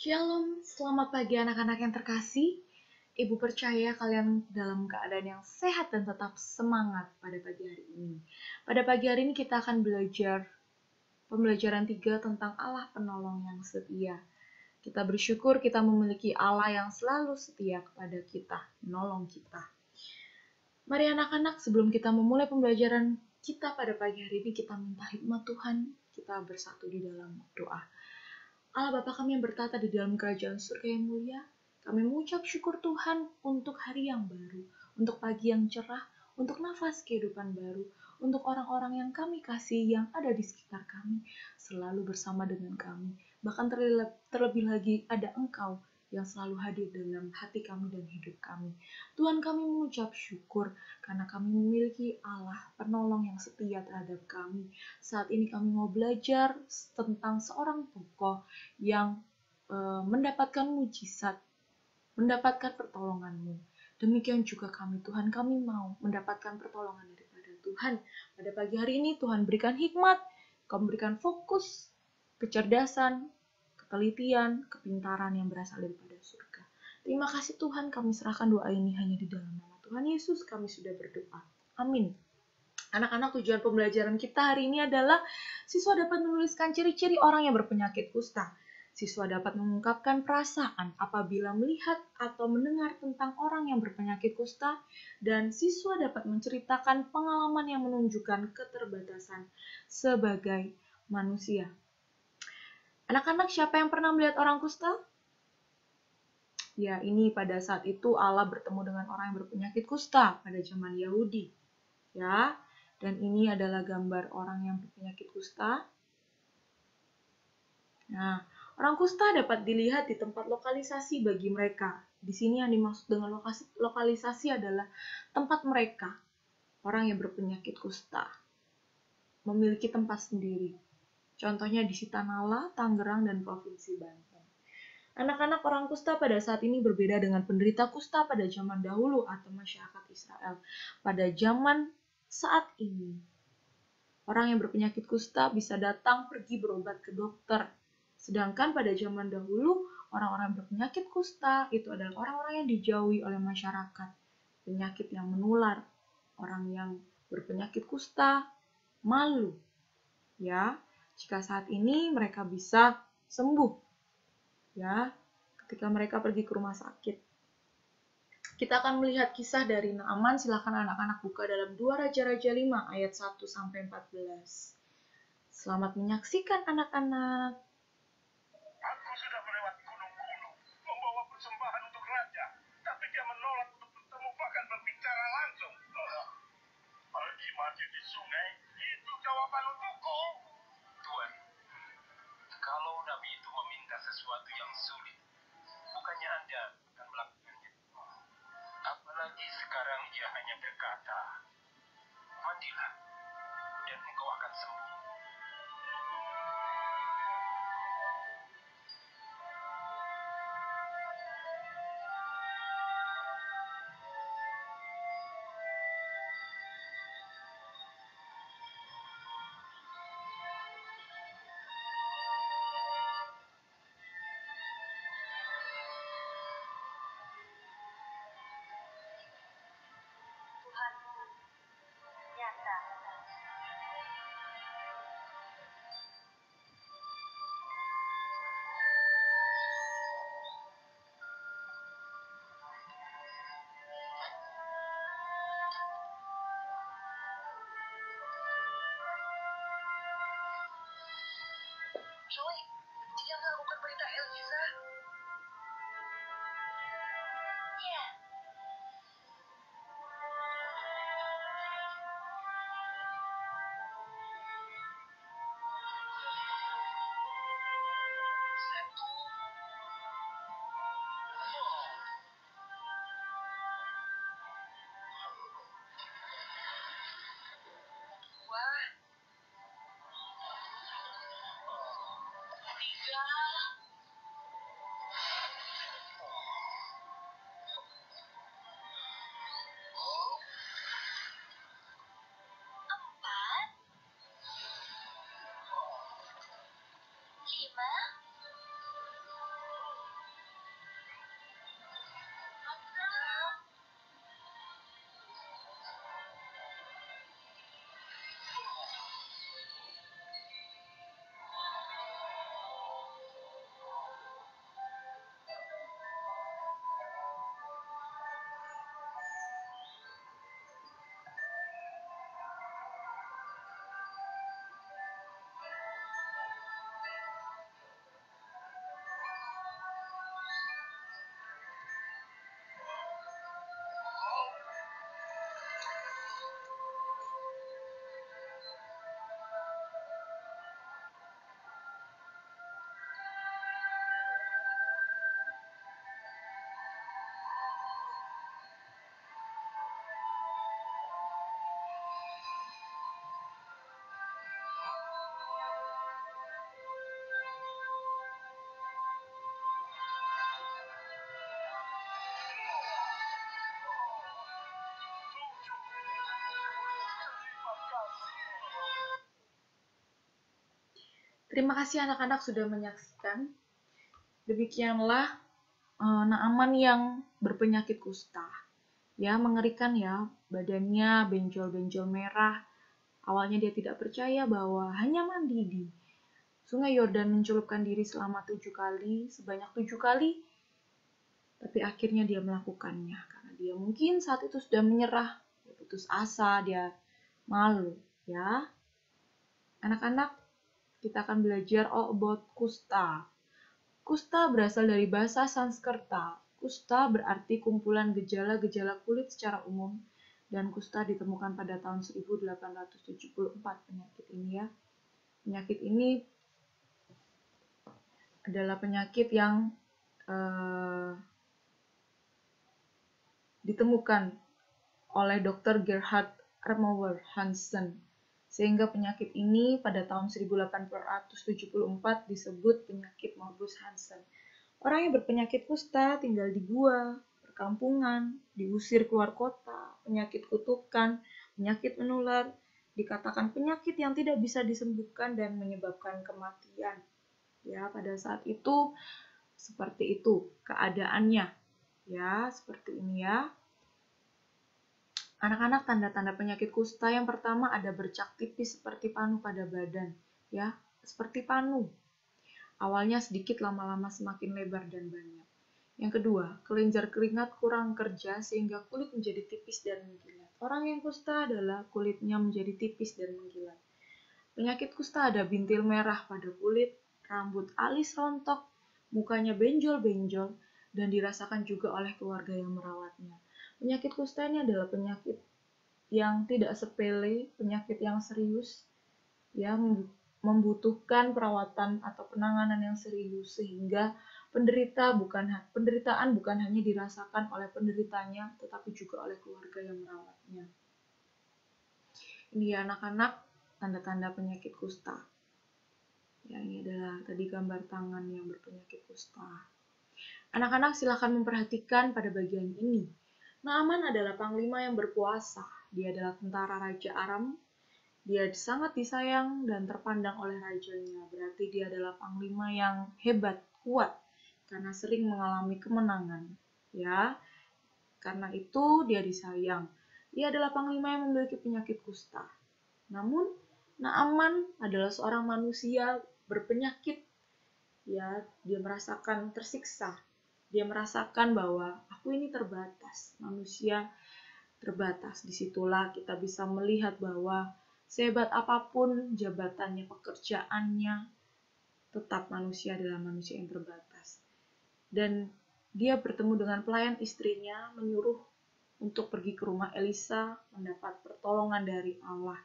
Shalom, selamat pagi anak-anak yang terkasih. Ibu percaya kalian dalam keadaan yang sehat dan tetap semangat pada pagi hari ini. Pada pagi hari ini kita akan belajar pembelajaran 3 tentang Allah penolong yang setia. Kita bersyukur kita memiliki Allah yang selalu setia kepada kita, menolong kita. Mari anak-anak, sebelum kita memulai pembelajaran kita pada pagi hari ini, kita minta hikmat Tuhan, kita bersatu di dalam doa. Allah Bapa kami yang bertata di dalam kerajaan surga yang mulia, kami mengucap syukur Tuhan untuk hari yang baru, untuk pagi yang cerah, untuk nafas kehidupan baru, untuk orang-orang yang kami kasihi yang ada di sekitar kami, selalu bersama dengan kami. Bahkan terlebih lagi ada Engkau yang selalu hadir dalam hati kami dan hidup kami. Tuhan, kami mengucap syukur karena kami memiliki Allah penolong yang setia terhadap kami. Saat ini kami mau belajar tentang seorang tokoh yang mendapatkan mujizat, mendapatkan pertolongan-Mu. Demikian juga kami, Tuhan, kami mau mendapatkan pertolongan daripada Tuhan. Pada pagi hari ini Tuhan berikan hikmat, Kau berikan fokus, kecerdasan, ketelitian, kepintaran yang berasal daripada surga. Terima kasih Tuhan, kami serahkan doa ini hanya di dalam nama Tuhan Yesus, kami sudah berdoa. Amin. Anak-anak, tujuan pembelajaran kita hari ini adalah siswa dapat menuliskan ciri-ciri orang yang berpenyakit kusta. Siswa dapat mengungkapkan perasaan apabila melihat atau mendengar tentang orang yang berpenyakit kusta, dan siswa dapat menceritakan pengalaman yang menunjukkan keterbatasan sebagai manusia. Anak-anak, siapa yang pernah melihat orang kusta? Ya, ini pada saat itu Allah bertemu dengan orang yang berpenyakit kusta pada zaman Yahudi. Ya, dan ini adalah gambar orang yang berpenyakit kusta. Nah, orang kusta dapat dilihat di tempat lokalisasi bagi mereka. Di sini yang dimaksud dengan lokalisasi adalah tempat mereka, orang yang berpenyakit kusta, memiliki tempat sendiri. Contohnya di Sitanala, Tangerang, dan Provinsi Banten. Anak-anak, orang kusta pada saat ini berbeda dengan penderita kusta pada zaman dahulu atau masyarakat Israel. Pada zaman saat ini, orang yang berpenyakit kusta bisa datang pergi berobat ke dokter. Sedangkan pada zaman dahulu, orang-orang yang berpenyakit kusta itu adalah orang-orang yang dijauhi oleh masyarakat. Penyakit yang menular. Orang yang berpenyakit kusta malu. Ya, jika saat ini mereka bisa sembuh. Ya, ketika mereka pergi ke rumah sakit. Kita akan melihat kisah dari Naaman. Silakan anak-anak buka dalam 2 Raja-Raja 5 ayat 1-14. Selamat menyaksikan anak-anak. Aku sudah melewati gunung-gunung, membawa persembahan untuk raja, tapi dia menolak untuk bertemu bahkan berbicara langsung. Pergi mati di sungai, itu jawaban untukku. Tuan, kalau Nabi itu meminta sesuatu yang sulit, bukannya Anda akan melakukannya? Apalagi sekarang dia hanya berkata, mandilah, dan engkau akan sembuh. Tuhanmu nyata. Joy, dia melakukan perintah Elisa. Ya. Satu. Dua. Tiga. Empat. 5. Terima kasih anak-anak sudah menyaksikan. Demikianlah Naaman yang berpenyakit kusta. Ya, mengerikan ya, badannya benjol-benjol merah. Awalnya dia tidak percaya bahwa hanya mandi di Sungai Yordan mencelupkan diri selama 7 kali, sebanyak 7 kali, tapi akhirnya dia melakukannya karena dia mungkin saat itu sudah menyerah, dia putus asa, dia malu, ya. Anak-anak, kita akan belajar all about kusta. Kusta berasal dari bahasa Sanskerta. Kusta berarti kumpulan gejala-gejala kulit secara umum, dan kusta ditemukan pada tahun 1874 penyakit ini ya. Penyakit ini adalah penyakit yang ditemukan oleh Dr. Gerhard Armauer Hansen, sehingga penyakit ini pada tahun 1874 disebut penyakit morbus Hansen. Orang yang berpenyakit kusta tinggal di gua, perkampungan, diusir keluar kota, penyakit kutukan, penyakit menular, dikatakan penyakit yang tidak bisa disembuhkan dan menyebabkan kematian. Ya, pada saat itu seperti itu keadaannya. Ya, seperti ini ya. Anak-anak, tanda-tanda penyakit kusta yang pertama ada bercak tipis seperti panu pada badan, ya, seperti panu. Awalnya sedikit, lama-lama semakin lebar dan banyak. Yang kedua, kelenjar keringat kurang kerja sehingga kulit menjadi tipis dan mengkilat. Orang yang kusta adalah kulitnya menjadi tipis dan mengkilat. Penyakit kusta ada bintil merah pada kulit, rambut alis rontok, mukanya benjol-benjol, dan dirasakan juga oleh keluarga yang merawatnya. Penyakit kusta ini adalah penyakit yang tidak sepele, penyakit yang serius, ya, membutuhkan perawatan atau penanganan yang serius, sehingga penderitaan bukan hanya dirasakan oleh penderitanya, tetapi juga oleh keluarga yang merawatnya. Ini ya anak-anak, tanda-tanda penyakit kusta. Ya, ini adalah tadi gambar tangan yang berpenyakit kusta. Anak-anak silakan memperhatikan pada bagian ini. Naaman adalah panglima yang berkuasa. Dia adalah tentara Raja Aram. Dia sangat disayang dan terpandang oleh rajanya. Berarti dia adalah panglima yang hebat, kuat, karena sering mengalami kemenangan. Ya, karena itu dia disayang. Dia adalah panglima yang memiliki penyakit kusta. Namun, Naaman adalah seorang manusia berpenyakit. Ya, dia merasakan tersiksa. Dia merasakan bahwa aku ini terbatas, manusia terbatas. Disitulah kita bisa melihat bahwa sehebat apapun jabatannya, pekerjaannya, tetap manusia adalah manusia yang terbatas. Dan dia bertemu dengan pelayan istrinya, menyuruh untuk pergi ke rumah Elisa, mendapat pertolongan dari Allah.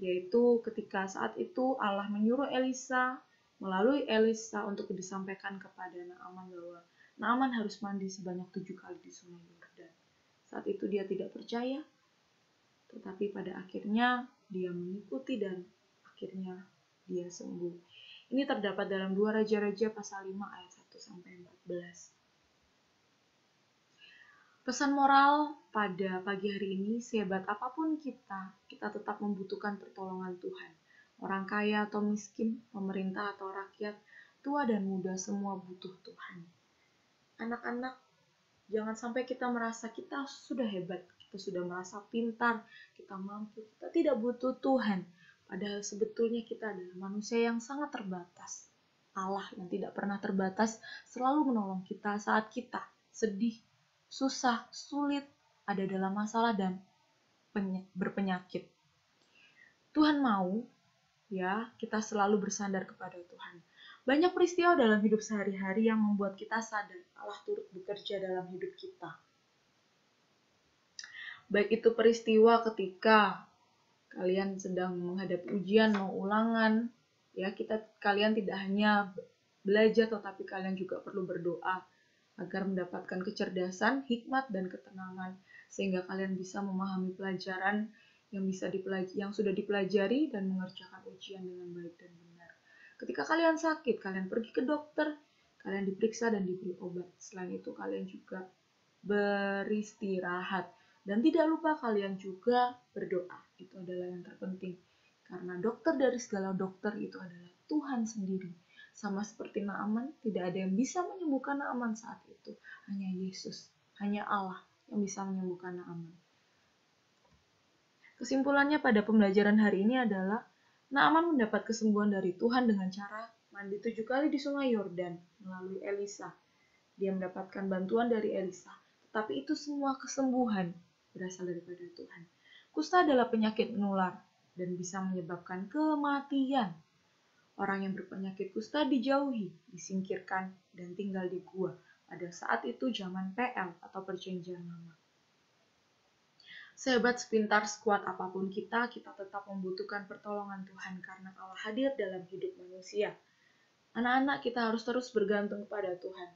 Yaitu ketika saat itu Allah menyuruh Elisa, melalui Elisa untuk disampaikan kepada Naaman bahwa Naaman harus mandi sebanyak 7 kali di Sungai Yordan. Saat itu dia tidak percaya, tetapi pada akhirnya dia mengikuti dan akhirnya dia sembuh. Ini terdapat dalam 2 Raja-Raja pasal 5 ayat 1-14. Pesan moral pada pagi hari ini, sehebat apapun kita tetap membutuhkan pertolongan Tuhan. Orang kaya atau miskin, pemerintah atau rakyat, tua dan muda, semua butuh Tuhan. Anak-anak, jangan sampai kita merasa kita sudah hebat, kita sudah merasa pintar, kita mampu, kita tidak butuh Tuhan. Padahal sebetulnya kita adalah manusia yang sangat terbatas. Allah yang tidak pernah terbatas selalu menolong kita saat kita sedih, susah, sulit, ada dalam masalah dan berpenyakit. Tuhan mau ya kita selalu bersandar kepada Tuhan. Banyak peristiwa dalam hidup sehari-hari yang membuat kita sadar Allah turut bekerja dalam hidup kita. Baik itu peristiwa ketika kalian sedang menghadapi ujian, mau ulangan, ya kalian tidak hanya belajar tetapi kalian juga perlu berdoa agar mendapatkan kecerdasan, hikmat, dan ketenangan, sehingga kalian bisa memahami pelajaran yang sudah dipelajari dan mengerjakan ujian dengan baik dan benar. Ketika kalian sakit, kalian pergi ke dokter, kalian diperiksa dan diberi obat. Selain itu, kalian juga beristirahat. Dan tidak lupa kalian juga berdoa. Itu adalah yang terpenting. Karena dokter dari segala dokter itu adalah Tuhan sendiri. Sama seperti Naaman, tidak ada yang bisa menyembuhkan Naaman saat itu. Hanya Yesus, hanya Allah yang bisa menyembuhkan Naaman. Kesimpulannya pada pembelajaran hari ini adalah Naaman mendapat kesembuhan dari Tuhan dengan cara mandi 7 kali di sungai Yordan melalui Elisa. Dia mendapatkan bantuan dari Elisa, tetapi itu semua kesembuhan berasal daripada Tuhan. Kusta adalah penyakit menular dan bisa menyebabkan kematian. Orang yang berpenyakit kusta dijauhi, disingkirkan, dan tinggal di gua. Pada saat itu zaman PL atau perjanjian lama. Sehebat, sepintar, sekuat apapun kita tetap membutuhkan pertolongan Tuhan karena Allah hadir dalam hidup manusia. Anak-anak, kita harus terus bergantung kepada Tuhan.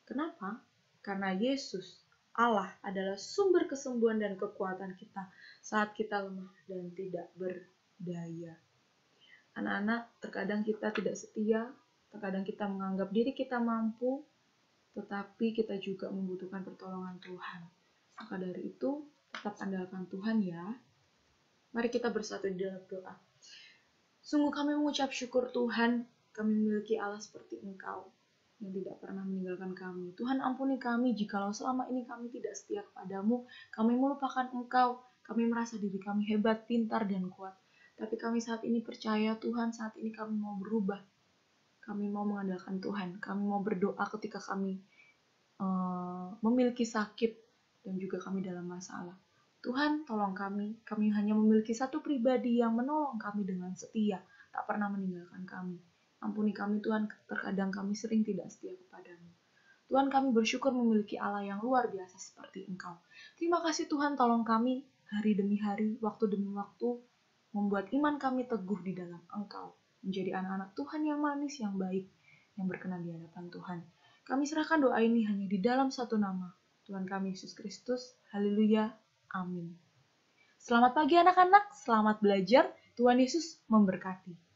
Kenapa? Karena Yesus, Allah, adalah sumber kesembuhan dan kekuatan kita saat kita lemah dan tidak berdaya. Anak-anak, terkadang kita tidak setia, terkadang kita menganggap diri kita mampu, tetapi kita juga membutuhkan pertolongan Tuhan. Maka dari itu, tetap andalkan Tuhan ya. Mari kita bersatu di dalam doa. Sungguh kami mengucap syukur Tuhan, kami memiliki Allah seperti Engkau yang tidak pernah meninggalkan kami. Tuhan ampuni kami jikalau selama ini kami tidak setia kepadamu, kami melupakan Engkau, kami merasa diri kami hebat, pintar, dan kuat. Tapi kami saat ini percaya Tuhan, saat ini kami mau berubah. Kami mau mengandalkan Tuhan, kami mau berdoa ketika kami memiliki sakit dan juga kami dalam masalah. Tuhan, tolong kami hanya memiliki satu pribadi yang menolong kami dengan setia, tak pernah meninggalkan kami. Ampuni kami Tuhan, terkadang kami sering tidak setia kepadamu. Tuhan, kami bersyukur memiliki Allah yang luar biasa seperti Engkau. Terima kasih Tuhan, tolong kami hari demi hari, waktu demi waktu, membuat iman kami teguh di dalam Engkau, menjadi anak-anak Tuhan yang manis, yang baik, yang berkenan di hadapan Tuhan. Kami serahkan doa ini hanya di dalam satu nama, Tuhan kami Yesus Kristus. Haleluya. Amin. Selamat pagi anak-anak, selamat belajar. Tuhan Yesus memberkati.